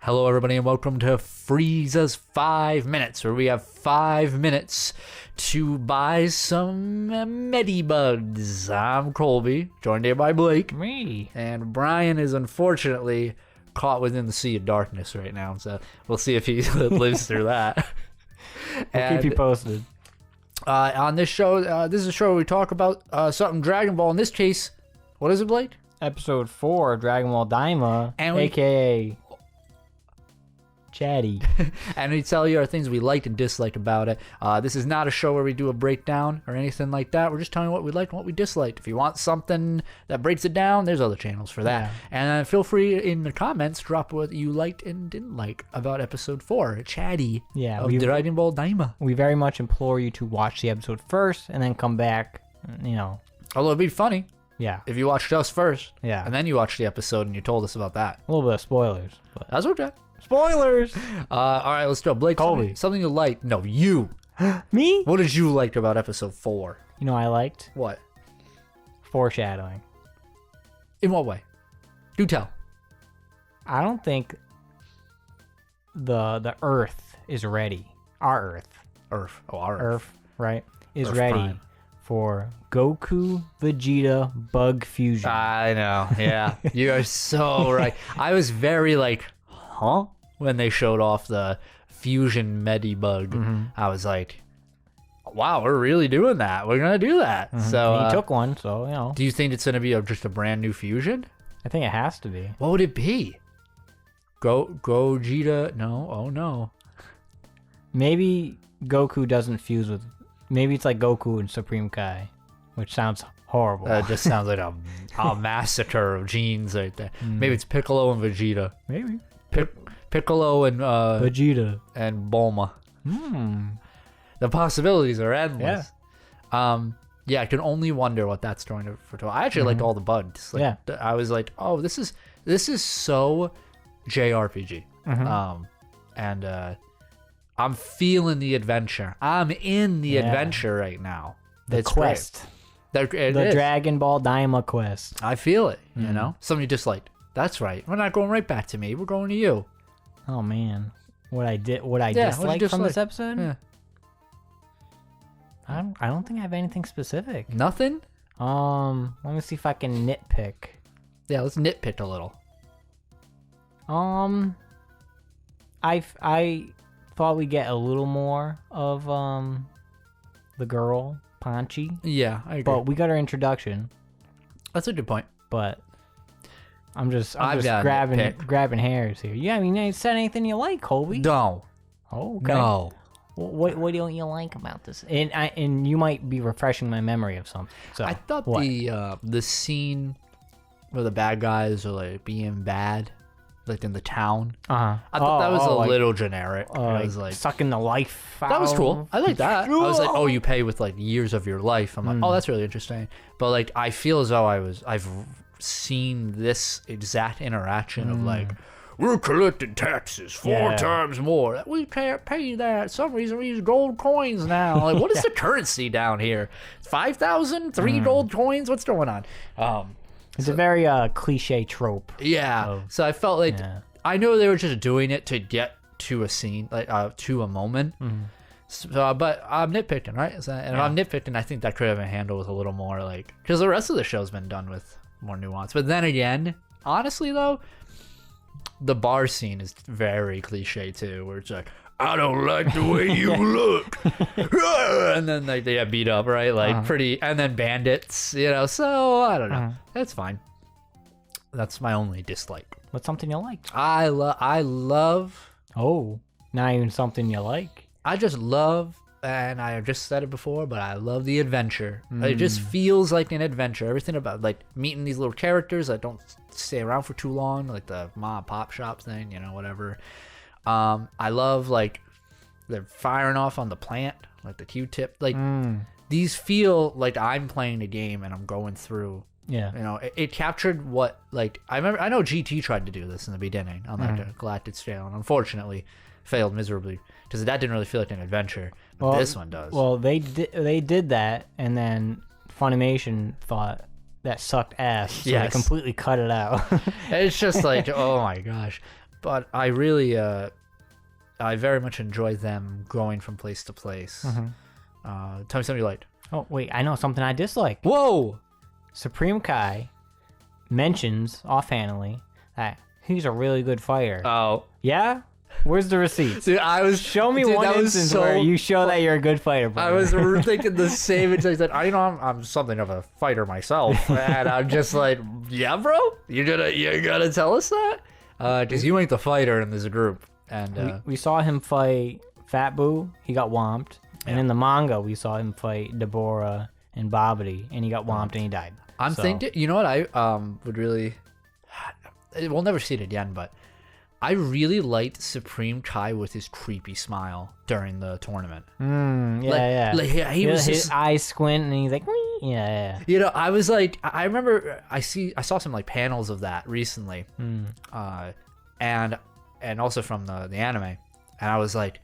Hello, everybody, and welcome to Frieza's 5 Minutes, where we have 5 minutes to buy some Medibuds. I'm Colby, joined here by Blake. Me. And Brian is unfortunately caught within the sea of darkness right now, so we'll see if he lives through that. We'll keep you posted. On this show, this is a show where we talk about something Dragon Ball. In this case, what is it, Blake? Episode 4 of Dragon Ball DAIMA, a.k.a. Chatty. And we tell you our things we liked and disliked about it. This is not a show where we do a breakdown or anything like that. We're just telling you what we liked and what we disliked. If you want something that breaks it down, there's other channels for that. Yeah. And feel free in the comments, drop what you liked and didn't like about episode 4, Chatty, of Dragon Ball DAIMA. We very much implore you to watch the episode first and then come back, you know. Although it'd be funny. Yeah. If you watched us first. Yeah. And then you watched the episode and you told us about that. A little bit of spoilers. But... That's okay. Spoilers! All right, let's go. Blake, Colby. Something you liked. No, you. Me? What did you like about episode 4? You know I liked? What? Foreshadowing. In what way? Do tell. I don't think the Earth is ready. Our Earth. Earth. Oh, our Earth, right? Is Earth ready Prime. For Goku, Vegeta, Bug Fusion. I know. Yeah. You are so right. I was very like, huh? When they showed off the Fusion Medibug. Mm-hmm. I was like, wow, we're really doing that. We're going to do that. Mm-hmm. So he took one, so, you know. Do you think it's going to be just a brand new Fusion? I think it has to be. What would it be? Gogeta? No. Oh, no. Maybe Goku doesn't fuse with... Maybe it's like Goku and Supreme Kai, which sounds horrible. That just sounds like a massacre of genes right there. Maybe it's Piccolo and Vegeta. Maybe. Piccolo and Vegeta and Bulma. The possibilities are endless. Yeah, I can only wonder what that's going to foretell. I actually liked all the bugs. Like, yeah, I was like, oh, this is so JRPG. And I'm feeling the adventure. I'm in the adventure right now. The quest. The Dragon Ball DAIMA quest. I feel it, you know? Something you disliked. That's right. We're not going right back to me. We're going to you. Oh, man. What I disliked from this episode? Yeah. I don't think I have anything specific. Nothing? Let me see if I can nitpick. Yeah, let's nitpick a little. I thought we'd get a little more of the girl, Panzy. Yeah, I agree. But we got her introduction. That's a good point. But I'm just grabbing hairs here. Yeah, I mean, you said anything you like, Colby? No. Oh, okay. No. What don't you like about this? And you might be refreshing my memory of something. So I thought the scene where the bad guys are like being bad, like in the town. I thought that was a little generic. I was like sucking the life out. That was cool. I like that. I was like, oh, you pay with like years of your life. I'm like, oh, that's really interesting. But like, I feel as though I've seen this exact interaction of like, we're collecting taxes 4 times more. We can't pay that. For some reason we use gold coins now. Like, what is the currency down here? 5,000? 3 gold coins? What's going on? It's a very cliche trope. Yeah. So I felt like I know they were just doing it to get to a scene, like to a moment. So, but I'm nitpicking, right? So, and if I'm nitpicking, I think that could have been handled with a little more, like, because the rest of the show's been done with more nuance. But then again, honestly though, the bar scene is very cliche too, where it's like, I don't like the way you look, and then like they get beat up, right? Like pretty, and then bandits, you know. So I don't know. That's fine. That's my only dislike. What's something you liked? I love. Oh, not even something you like. I just love, and I just said it before, but I love the adventure. It just feels like an adventure. Everything about like meeting these little characters that don't stay around for too long, like the mom and pop shop thing, you know, whatever. I love like they're firing off on the plant, like the Q-tip. Like these feel like I'm playing a game and I'm going through. Yeah, you know, it captured what like I remember. I know GT tried to do this in the beginning on like the Galactic scale, and unfortunately failed miserably because that didn't really feel like an adventure. But this one does. Well, they did that, and then Funimation thought that sucked ass. So they completely cut it out. It's just like, oh my gosh. but I really, I very much enjoyed them going from place to place. Tell me something you liked. Oh, wait, I know something I dislike. Whoa! Supreme Kai mentions offhandedly that he's a really good fighter. Oh. Yeah? Where's the receipts? Dude, Show me one instance where you show that you're a good fighter. I was thinking the same exact thing. I know I'm something of a fighter myself, and I'm just like, yeah, bro, you're gonna tell us that? Because you ain't the fighter in this group. And we saw him fight Fat Boo. He got whomped. And in the manga, we saw him fight Deborah and Babidi, and he got whomped and he died. I'm thinking, you know what I would really, we'll never see it again, but I really liked Supreme Kai with his creepy smile during the tournament. Yeah. Like he was his just, eyes squint and he's like, wee. Yeah. You know, I was like, I remember I saw some like panels of that recently, and also from the anime, and I was like,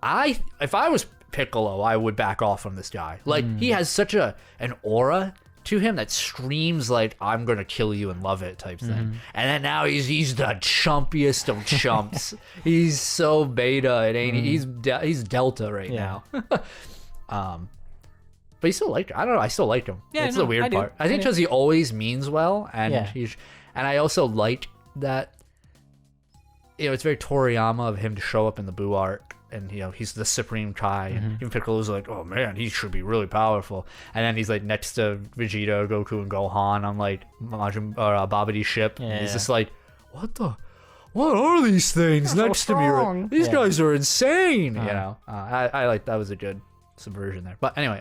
if I was Piccolo, I would back off from this guy. Like he has such an aura to him that screams like I'm gonna kill you and love it type thing. And then now he's the chumpiest of chumps. He's so beta. It ain't. He's Delta right now. But you still like him. I don't know. I still like him. Yeah, that's the weird part. I think because he always means well, and and I also like that. You know, it's very Toriyama of him to show up in the Buu arc, and you know he's the Supreme Kai, and even Piccolo's like, oh man, he should be really powerful, and then he's like next to Vegeta, Goku, and Gohan on like Babidi's ship, and he's just like, what are these things next to me? Right? These guys are insane. You know, I like that was a good subversion there. But anyway,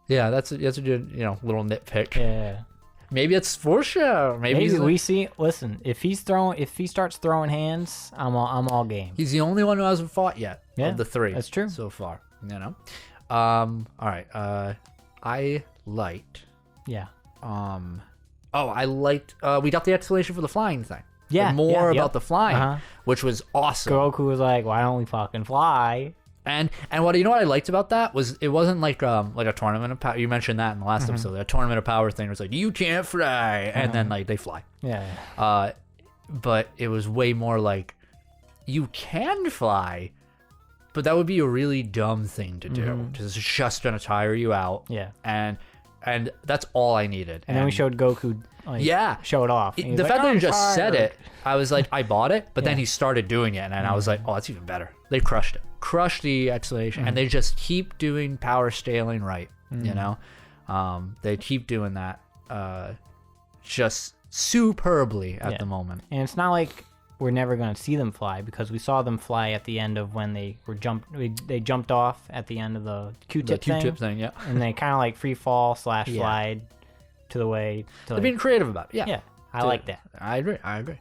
yeah, that's a good little nitpick. Yeah. Maybe it's for sure. Maybe we see. Listen, if he starts throwing hands, I'm all game. He's the only one who hasn't fought yet of the three. That's true so far. You know. All right. I liked. Yeah. I liked. We got the explanation for the flying thing. Yeah. More about the flying, which was awesome. Goku was like, "Why don't we fucking fly?" And what I liked about that was it wasn't like a tournament of power. You mentioned that in the last episode. That tournament of power thing was like you can't fly, and then like they fly. Yeah. But it was way more like you can fly, but that would be a really dumb thing to do because it's just gonna tire you out. Yeah. And that's all I needed. And then we showed Goku. Show it off. The fact that he just said it, I was like, I bought it, but then he started doing it, and I was like, oh, that's even better. They crushed the explanation, and they just keep doing power scaling right. You know, they keep doing that just superbly at the moment. And it's not like we're never going to see them fly because we saw them fly at the end of when they were they jumped off at the end of the Q-tip thing, yeah. And they kind of like free fall / slide to the way. They're being creative about it. Yeah. I like that. I agree.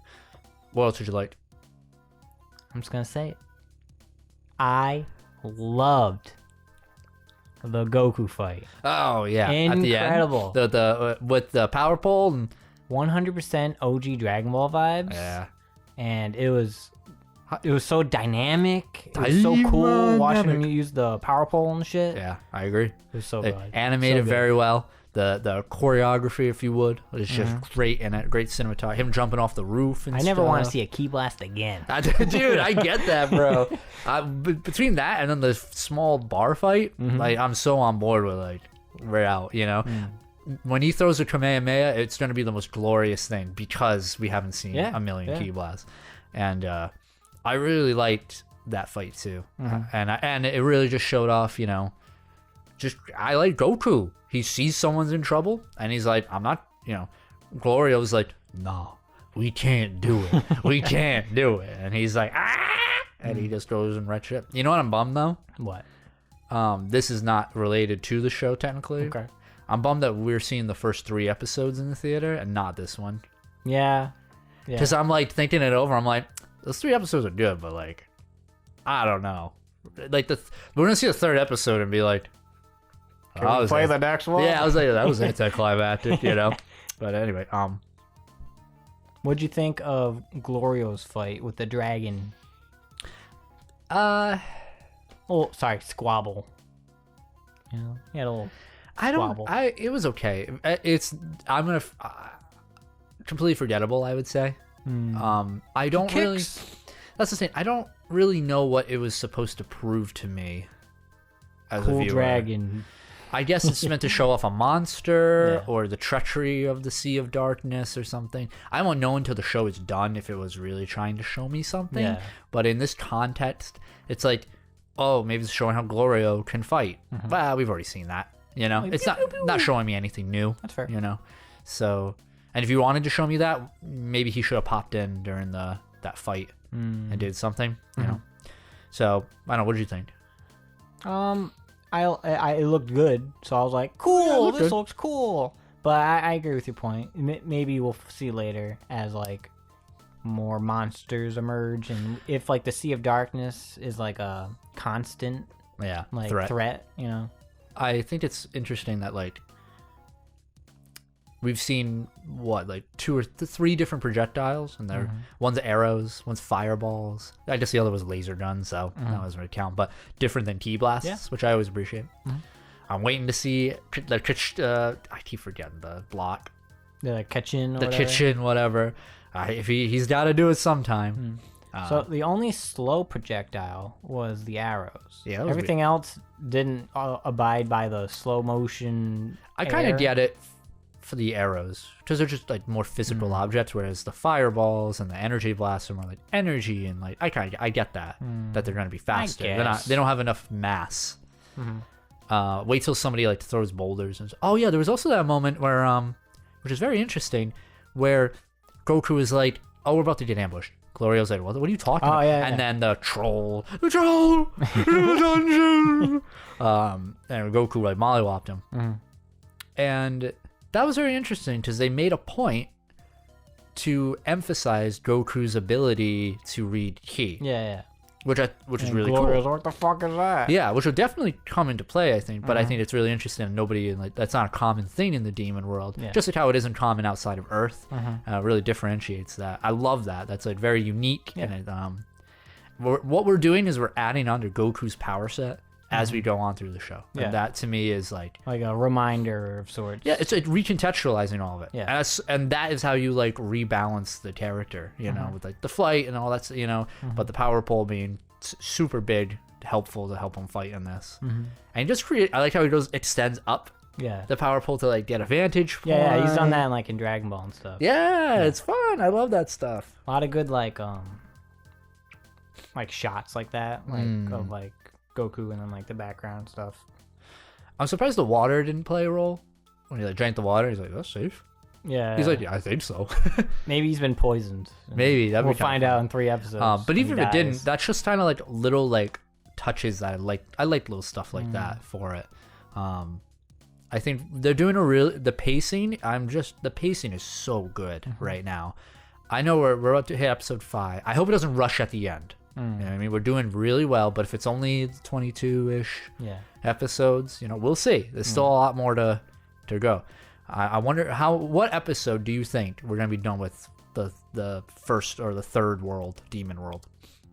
What else did you like? I'm just going to say it. I loved the Goku fight. Oh yeah, incredible. At the end, the with the power pole and 100% OG Dragon Ball vibes. Yeah, and it was so dynamic. It was so cool watching him use the power pole and shit. Yeah, I agree. It was so good. Animated very well. The choreography, if you would, was just great in it. Great cinematography. Him jumping off the roof and I never want to see a ki blast again. Dude, I get that, bro. Between that and then the small bar fight, like I'm so on board with like we're out. You know, when he throws a Kamehameha, it's going to be the most glorious thing because we haven't seen a million ki blasts, and I really liked that fight too, and it really just showed off. You know, I like Goku. He sees someone's in trouble, and he's like, I'm not, Gloria was like, no, we can't do it. We can't do it. And he's like, and he just goes and wrecks shit. You know what I'm bummed, though? What? This is not related to the show, technically. Okay. I'm bummed that we're seeing the first 3 episodes in the theater and not this one. Yeah. Because I'm, like, thinking it over. I'm like, those 3 episodes are good, but, like, I don't know. Like, we're going to see the 3rd episode and be like, can we play the next one? Yeah, I was like, that was anticlimactic, But anyway, what'd you think of Glorio's fight with the dragon? Squabble. You know, he had a little squabble. It was okay. I'm gonna completely forgettable, I would say. I don't really. That's the thing. I don't really know what it was supposed to prove to me as a viewer. Dragon. I guess it's meant to show off a monster or the treachery of the Sea of Darkness or something. I won't know until the show is done if it was really trying to show me something. Yeah. But in this context, it's like, oh, maybe it's showing how Glorio can fight. But we've already seen that. You know, Like, it's not showing me anything new. That's fair. You know, so, and if you wanted to show me that, maybe he should have popped in during that fight and did something. You know, so I don't know. What did you think? It looked good, so I was like, cool, this looks cool. But I agree with your point. Maybe we'll see later as like more monsters emerge, and if like the Sea of Darkness is like a constant like threat, you know. I think it's interesting that like we've seen like 2 or 3 different projectiles, and they're one's arrows, one's fireballs. I guess the other was laser guns, so that doesn't really count. But different than T-blasts, which I always appreciate. I'm waiting to see I keep forgetting the block. The kitchen. Whatever. If he's got to do it sometime. So the only slow projectile was the arrows. Yeah, everything else didn't abide by the slow motion. I kind of get it for the arrows because they're just like more physical objects, whereas the fireballs and the energy blasts are more like energy, and like I get that they're going to be faster. They don't have enough mass. Wait till somebody like throws boulders and there was also that moment where which is very interesting, where Goku is like, oh, we're about to get ambushed. Glorio's like, what are you talking about? And then the troll in the dungeon. And Goku like mollywopped him. And that was very interesting because they made a point to emphasize Goku's ability to read ki. Which is really Glorio's cool. What the fuck is that? Yeah, which will definitely come into play, I think. But I think it's really interesting. And that's not a common thing in the demon world. Just like how it isn't common outside of Earth. Really differentiates that. I love that. That's like very unique. And what we're doing is we're adding on to Goku's power set as we go on through the show. And that to me is like a reminder of sorts. Yeah, it's like recontextualizing all of it. Yeah. And that is how you like rebalance the character, you know, with like the flight and all that's, you know, but the power pole being super big, helpful to help him fight in this. And just I like how he extends up the power pole to like get a vantage point. Yeah, he's done that in Dragon Ball and stuff. Yeah, it's fun. I love that stuff. A lot of good like shots like that, of like Goku and then like the background stuff. I'm surprised the water didn't play a role. When he like drank the water, he's like, that's safe. Yeah. He's like, yeah, I think so. Maybe he's been poisoned. Maybe. We'll find out in 3 episodes. But even if it didn't, that's just kind of like little like touches that I like. I like little stuff like that for it. I think they're doing the pacing. The pacing is so good right now. I know we're about to hit episode 5. I hope it doesn't rush at the end. You know what I mean? We're doing really well, but if it's only 22-ish episodes, you know, we'll see. There's still a lot more to go. I wonder what episode do you think we're gonna be done with the first or the third world, demon world,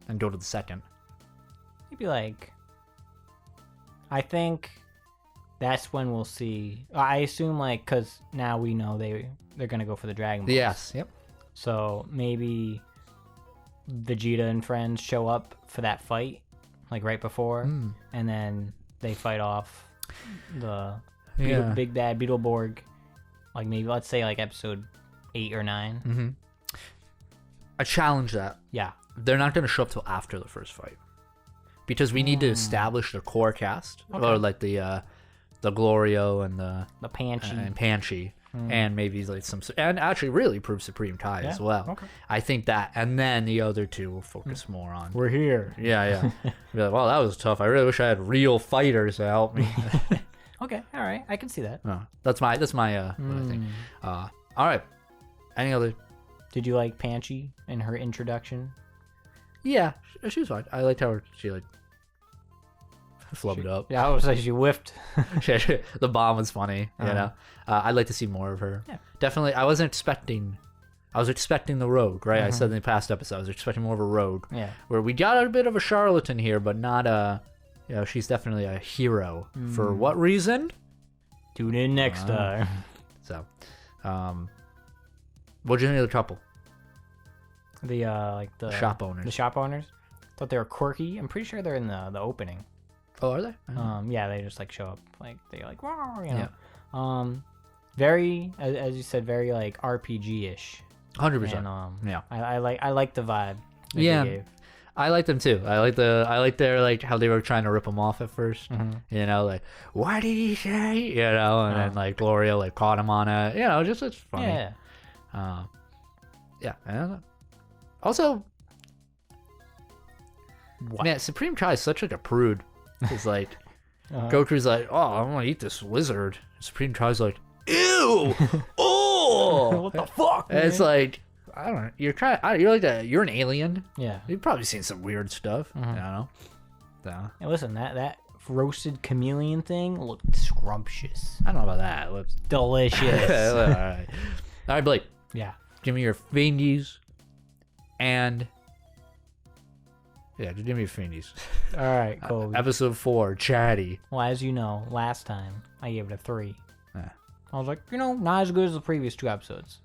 and go to the second? Maybe I think that's when we'll see. I assume because now we know they're gonna go for the Dragon Balls. Yes. Yep. So maybe Vegeta and friends show up for that fight, like right before, and then they fight off the big bad Beetleborg. Like maybe let's say like episode 8 or 9. I challenge that. Yeah, they're not going to show up till after the first fight because we need to establish the core cast, or like the Glorio and the Panchi. And maybe like and actually really prove Supreme Kai as well. Okay. I think that, and then the other 2 will focus more on. We're here. Yeah. Be like, well, that was tough. I really wish I had real fighters to help me. Okay, all right, I can see that. That's my what I think. All right. Any other? Did you like Panchi in her introduction? Yeah, she was fine. I liked how she like flubbed up. Yeah, I was like she whiffed. The bomb was funny. You know, I'd like to see more of her. Yeah, definitely. I was expecting the rogue, right? I said in the past episode, I was expecting more of a rogue. Yeah, where we got a bit of a charlatan here, but not a. You know, she's definitely a hero. For what reason? Tune in next time. So, what'd you think of the couple? The shop owners. The shop owners. Thought they were quirky. I'm pretty sure they're in the opening. Oh, are they? Yeah, they just like show up, like they like, wow, you know. Yeah. Very, as you said, very like RPG-ish. 100%. Yeah. I like the vibe. Yeah. I like them too. I like their like how they were trying to rip them off at first. You know, like what did he say? You know, and then like Gloria like caught him on it. You know, just it's funny. Yeah. Yeah. And also, man, Supreme Kai is such like a prude. It's like Goku's like, oh, I want to eat this lizard. Supreme Kai's like, ew, oh, what the fuck? And it's like, I don't know. You're like that. You're an alien. Yeah. You've probably seen some weird stuff. I don't know. So. And listen, that roasted chameleon thing looked scrumptious. I don't know about that. It looks delicious. All right. All right, Blake. Yeah. Give me your fingies and. Yeah, just give me your fingies. All right, cool. Episode 4, Chatty. Well, as you know, last time I gave it a 3. I was like, not as good as the previous 2 episodes.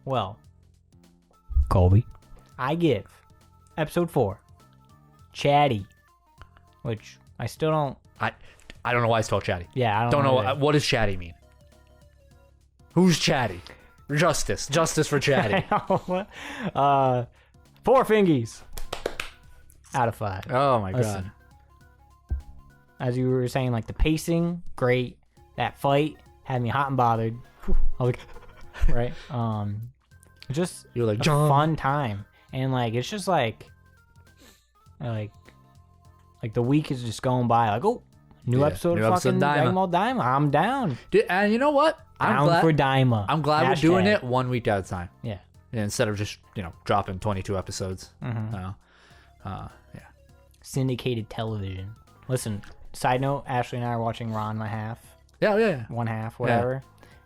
Well, Colby, I give episode 4, Chatty, which I still don't. I don't know why it's called Chatty. Yeah, I don't know what does Chatty mean. Who's Chatty? Justice for Chatty. 4 fingies out of 5. Oh my Listen, god! As you were saying, like the pacing, great. That fight had me hot and bothered. I was like, right? Just you're like a fun time, and like it's just like the week is just going by. Like, oh, new episode of fucking Dragon Ball DAIMA. I'm down. Dude, and you know what? I'm glad for DAIMA. I'm glad we're doing it 1 week at a time. Yeah. Instead of just dropping 22 episodes. Yeah. Syndicated television. Listen. Side note: Ashley and I are watching Ron and a Half. Yeah. 1/2, whatever. Yeah.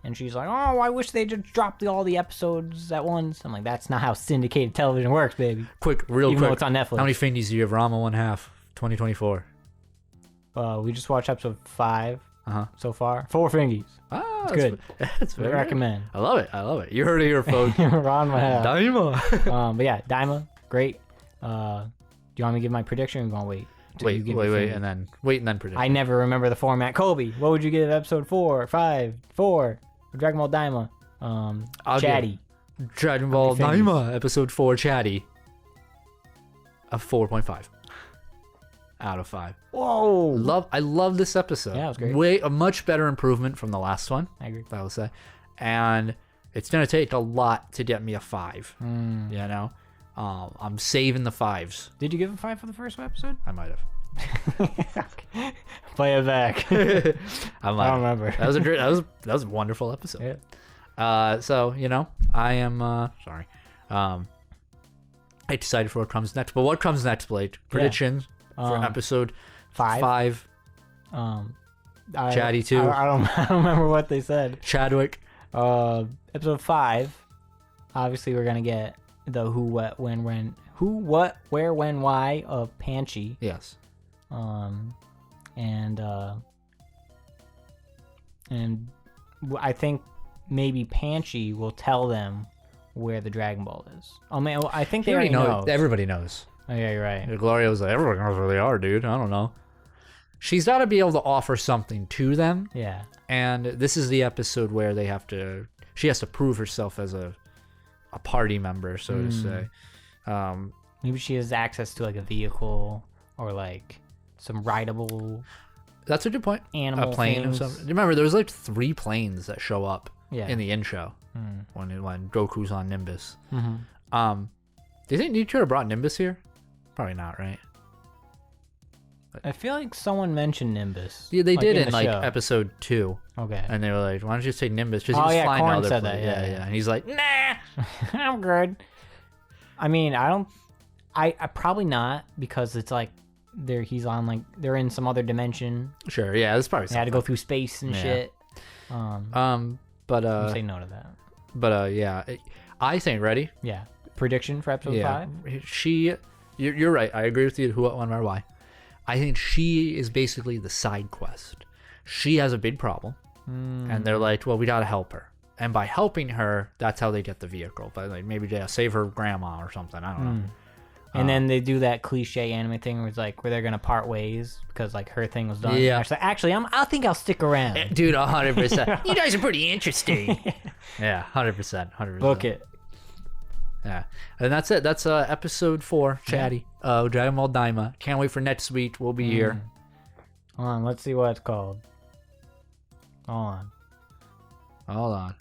And she's like, "Oh, I wish they just dropped all the episodes at once." I'm like, "That's not how syndicated television works, baby." Real Even quick. Though it's on Netflix. How many fingies do you have? Rama 1/2, 2024. We just watched episode 5 so far. 4 fingies. Ah, it's good. That's very recommend. Good. I love it. You heard it here, folks. Ron and a Half. DAIMA. But yeah, DAIMA, great. Do you want me to give my prediction? Or are you gonna wait? Wait, and then predict. I never remember the format. Colby, what would you give episode 4, 5, 4 of Dragon Ball DAIMA? Chatty. Dragon Ball DAIMA episode 4, Chatty. A 4.5 out of 5. Whoa! I love this episode. Yeah, it was great. A much better improvement from the last one. I agree. I would say, and it's gonna take a lot to get me a 5. I'm saving the 5s. Did you give a 5 for the first episode? I might have. Play it back. I don't remember. That was a wonderful episode. Yeah. So I am sorry. I'm excited for what comes next. But what comes next, Blake? Predictions for episode 5. Chatty 2. I don't remember what they said. Chadwick. Episode 5. Obviously, we're gonna get the who, what, when, where, when, why of Panzy. Yes. And I think maybe Panzy will tell them where the Dragon Ball is. Oh man, I think they already know. Everybody knows. Oh yeah, you're right. Gloria was like, everyone knows where they are, dude. I don't know. She's got to be able to offer something to them. Yeah. And this is the episode where she has to prove herself as a party member, so to say. Maybe she has access to like a vehicle or like some rideable. That's a good point. Animal a plane things. or something. Remember, there's like 3 planes that show up in the intro when Goku's on Nimbus. Do you think Nietzsche have brought Nimbus here? Probably not, right? I feel like someone mentioned Nimbus. Yeah, they did in like show. Episode 2. Okay. And they were like, "Why don't you just take Nimbus?" Because he was flying Korn other said places. that. Yeah. And he's like, "Nah, I'm good." I mean, I probably not, because it's like he's on like they're in some other dimension. Sure, yeah, that's probably. They had to go through space and shit. But I'm say no to that. But yeah, I think ready. Yeah. Prediction for episode 5. You're right. I agree with you. Who, what, when, where, why. I think she is basically the side quest. She has a big problem, and they're like, "Well, we gotta help her." and by helping her, that's how they get the vehicle. But like maybe they save her grandma or something. I don't know. And then they do that cliche anime thing where it's like where they're gonna part ways because like her thing was done. Yeah. Actually, I think I'll stick around. Dude, 100%. You guys are pretty interesting. Yeah, 100%. Book it. Yeah, and that's it. That's episode 4, Chatty. Dragon Ball Daima. Can't wait for next week. We'll be here. Hold on, let's see what it's called. Hold on.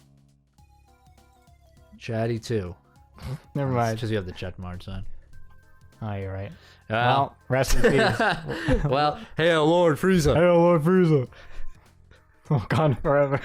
Chatty 2. Never mind. Because you have the check marks on. Oh, you're right. Well, rest in peace. Well, hail Lord Frieza. Hail Lord Frieza. Wakanda forever.